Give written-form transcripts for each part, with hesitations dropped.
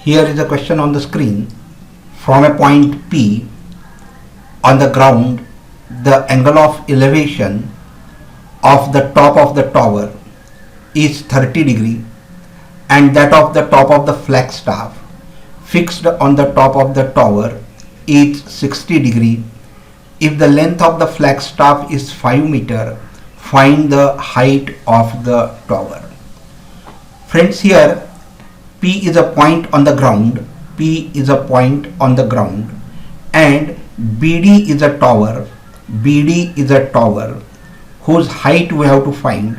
Here is a question on the screen. From a point P on the ground, the angle of elevation of the top of the tower is 30 degree and that of the top of the flagstaff fixed on the top of the tower is 60 degree. If the length of the flagstaff is 5 meter, find the height of the tower. Friends, here P is a point on the ground, P is a point on the ground, and BD is a tower, BD is a tower whose height we have to find,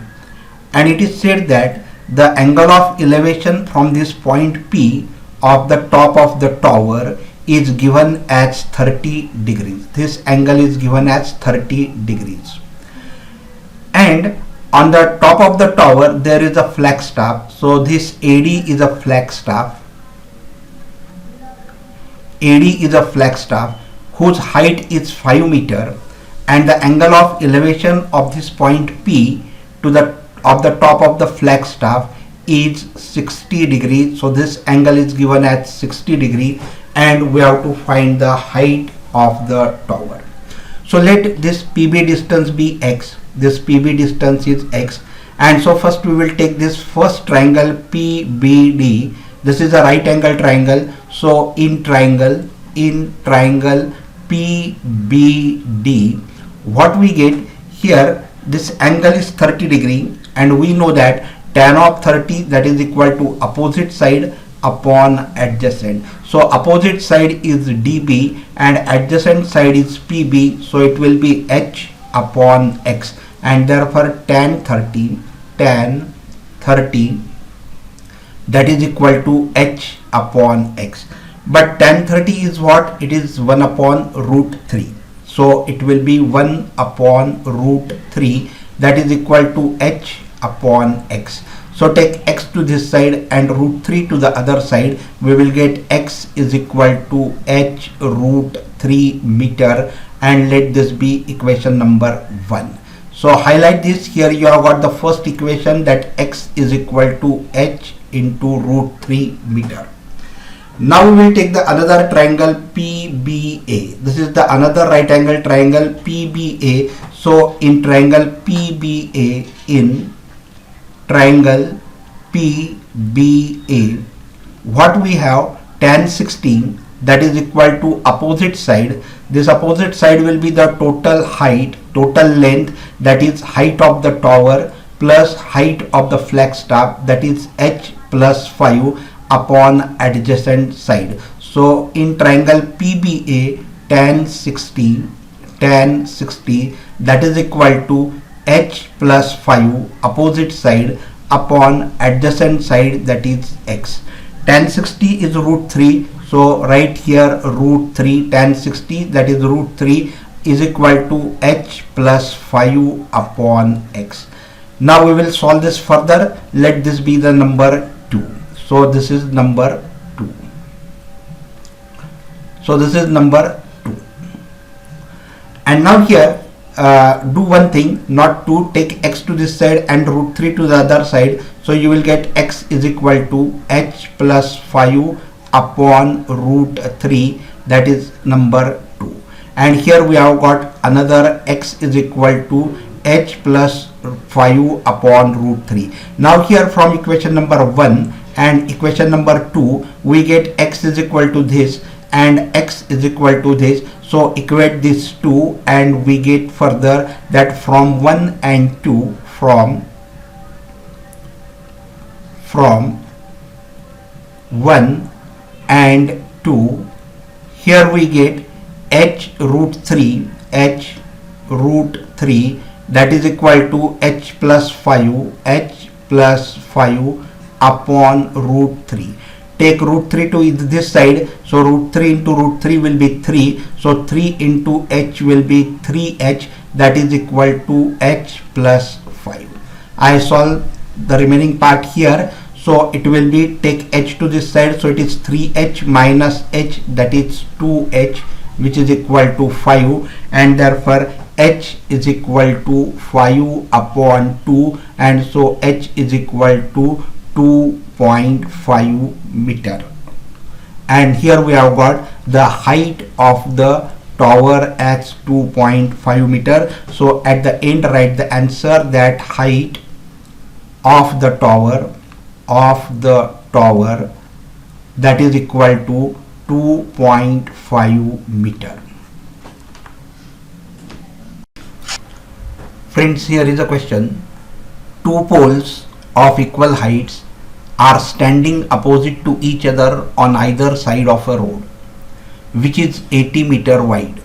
and it is said that the angle of elevation from this point P of the top of the tower is given as 30 degrees. This angle is given as 30 degrees. And on the top of the tower there is a flagstaff. So this AD is a flagstaff. AD is a flagstaff whose height is 5 meter, and the angle of elevation of this point P to the top of the flagstaff is 60 degrees. So this angle is given at 60 degree, and we have to find the height of the tower. So let this PB distance be x, this PB distance is x, and so first we will take this first triangle PBD. This is a right angle triangle, so in triangle PBD, what we get here, this angle is 30 degree, and we know that tan of 30, that is equal to opposite side upon adjacent. So opposite side is DB and adjacent side is PB, so it will be H upon X, and therefore tan 30 that is equal to H upon X. But tan 30 is what? It is 1 upon root 3. So it will be 1 upon root 3, that is equal to H upon X. So take X to this side and root 3 to the other side. We will get X is equal to H root 3 meter, and let this be equation number 1. So highlight this. Here you have got the first equation, that X is equal to H into root 3 meter. Now we will take the another triangle PBA. This is the another right angle triangle PBA. So in triangle PBA, what we have, tan 16, that is equal to opposite side. This opposite side will be the total height, total length, that is height of the tower plus height of the flagstaff, that is H plus 5 upon adjacent side. So in triangle PBA, tan 60 that is equal to H plus 5 opposite side upon adjacent side, that is X. Tan 60 is root 3, so right here root 3, tan 60 that is root 3 is equal to H plus 5 upon X. Now we will solve this further. Let this be the number 2. So this is number 2. So this is number 2. And now here do one thing, not to take X to this side and root 3 to the other side. So you will get X is equal to H plus 5 upon root 3, that is number 2. And here we have got another X is equal to H plus 5 upon root 3. Now here from equation number 1 and equation number 2, we get X is equal to this and X is equal to this. So equate these two, and we get further that from 1 and 2, from 1 and 2, here we get H root 3, H root 3, that is equal to H plus 5 upon root 3. Take root 3 to this side, so root 3 into root 3 will be 3, so 3 into H will be 3H, that is equal to H plus 5. I solve the remaining part here, so it will be take H to this side, so it is 3H minus H, that is 2H, which is equal to 5, and therefore H is equal to 5 upon 2, and so H is equal to 2.5 meter. and here we have got the height of the tower as 2.5 meter. So at the end write the answer that height of the tower that is equal to 2.5 meter. Friends, here is a question. Two poles of equal heights are standing opposite to each other on either side of a road which is 80 meter wide.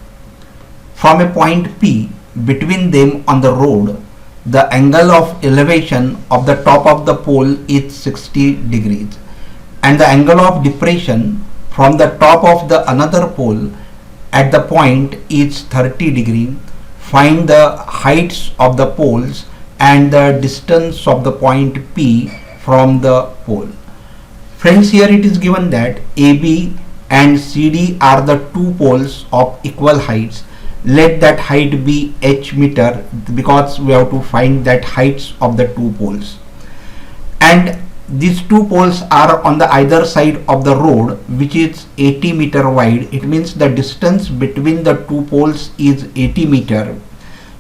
From a point P between them on the road, the angle of elevation of the top of the pole is 60 degrees and the angle of depression from the top of the another pole at the point is 30 degree. Find the heights of the poles and the distance of the point P from the pole. Friends, here it is given that AB and CD are the two poles of equal heights. Let that height be h meter because we have to find that heights of the two poles. And these two poles are on the either side of the road which is 80 meter wide. It means the distance between the two poles is 80 meter.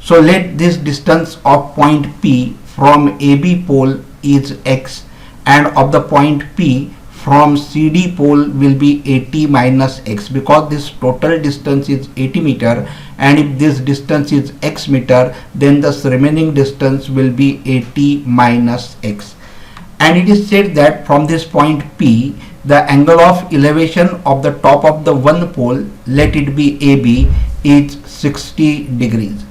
So let this distance of point P from AB pole is x and of the point P from CD pole will be 80 minus x because this total distance is 80 meter, and if this distance is x meter then the remaining distance will be 80 minus x. And it is said that from this point P the angle of elevation of the top of the one pole, let it be AB, is 60 degrees.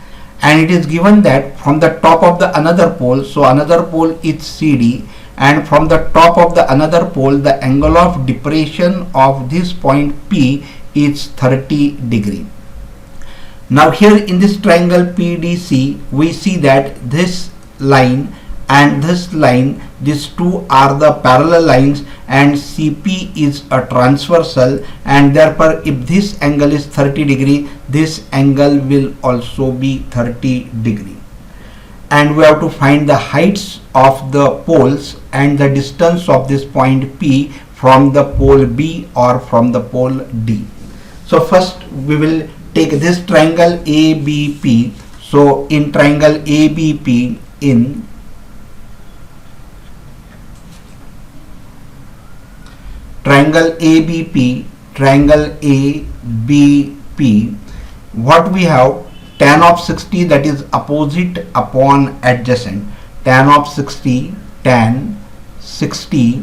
And it is given that from the top of the another pole, so another pole is CD, and from the top of the another pole the angle of depression of this point P is 30 degree. Now here in this triangle PDC we see that this line and this line, these two are the parallel lines, and CP is a transversal, and therefore if this angle is 30 degree, this angle will also be 30 degree. And we have to find the heights of the poles and the distance of this point P from the pole B or from the pole D. So first we will take this triangle ABP. So in triangle ABP, in triangle ABP, what we have, tan of 60, that is opposite upon adjacent. Tan of 60, tan 60,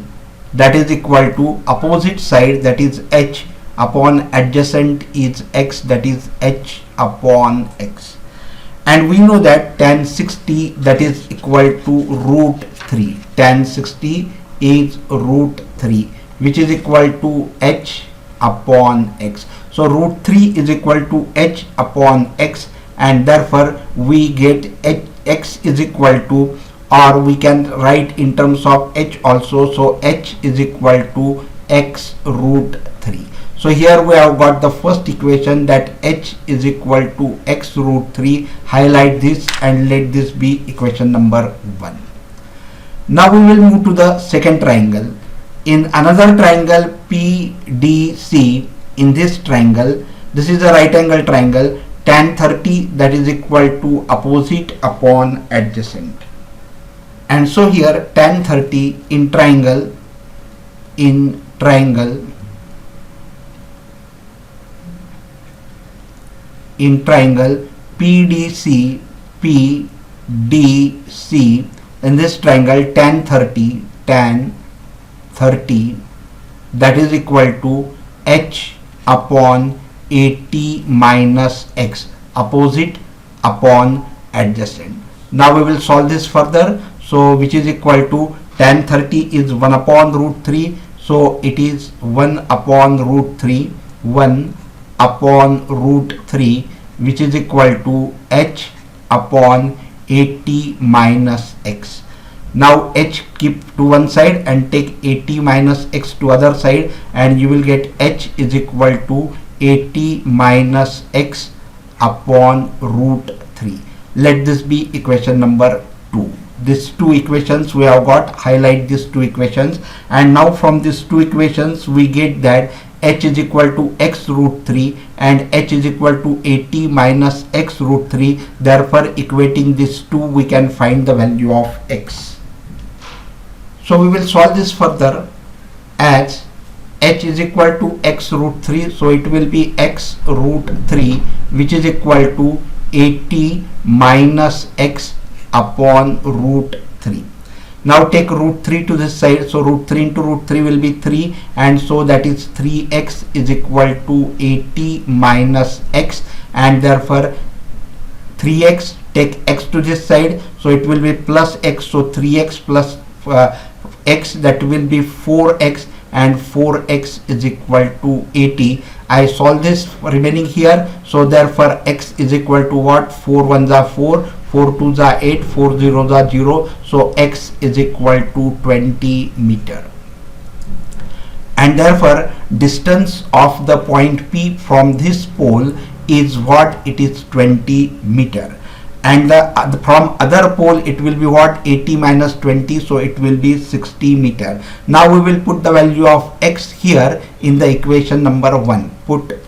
that is equal to opposite side, that is h, upon adjacent is x, that is h upon x. And we know that tan 60, that is equal to root 3. Tan 60 is root 3, which is equal to h upon x. So root 3 is equal to h upon x, and therefore we get x is equal to, or we can write in terms of h also, so h is equal to x root 3. So here we have got the first equation, that h is equal to x root 3. Highlight this and let this be equation number 1. Now we will move to the second triangle. In another triangle PDC, in this triangle, this is a right angle triangle, tan 30, that is equal to opposite upon adjacent. And so here tan 30 in triangle PDC, in this triangle tan 30, that is equal to h upon 80 minus x, opposite upon adjacent. Now we will solve this further. So which is equal to, tan 30 is 1 upon root 3, so it is 1 upon root 3, 1 upon root 3, which is equal to h upon 80 minus x. Now h keep to one side and take 80 minus x to other side, and you will get h is equal to 80 minus x upon root 3. Let this be equation number 2. These two equations we have got, highlight these two equations, and now from these two equations we get that h is equal to x root 3 and h is equal to 80 minus x root 3. Therefore, equating these two, we can find the value of x. So we will solve this further as h is equal to x root 3. So it will be x root 3 which is equal to 80 minus x upon root 3. Now take root 3 to this side. So root 3 into root 3 will be 3, and so that is 3x is equal to 80 minus x, and therefore 3x, take x to this side, so it will be plus x. So 3x plus x, that will be 4x, and 4x is equal to 80. I solve this remaining here, so therefore x is equal to what? 4 1s are 4, 4 2s are 8, 4 0s are 0, so x is equal to 20 meter. And therefore distance of the point P from this pole is what? It is 20 meter. And from other pole it will be what? 80 minus 20, so it will be 60 meter. Now we will put the value of x here in the equation number 1. Put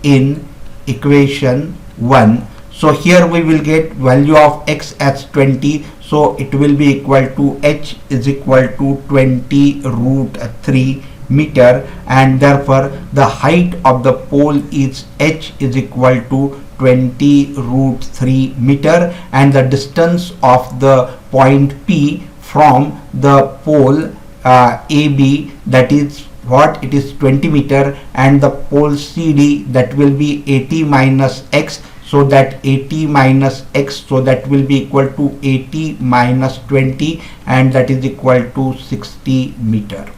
in equation 1. So here we will get value of x as 20, so it will be equal to h is equal to 20 root 3 meter, and therefore the height of the pole is h is equal to 20 root 3 meter, and the distance of the point P from the pole AB, that is what? It is 20 meter, and the pole CD, that will be 80 minus x, so that 80 minus x, so that will be equal to 80 minus 20, and that is equal to 60 meter.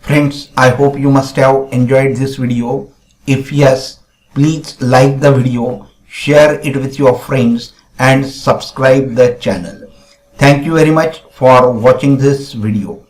Friends, I hope you must have enjoyed this video. If yes, please like the video, share it with your friends, and subscribe the channel. Thank you very much for watching this video.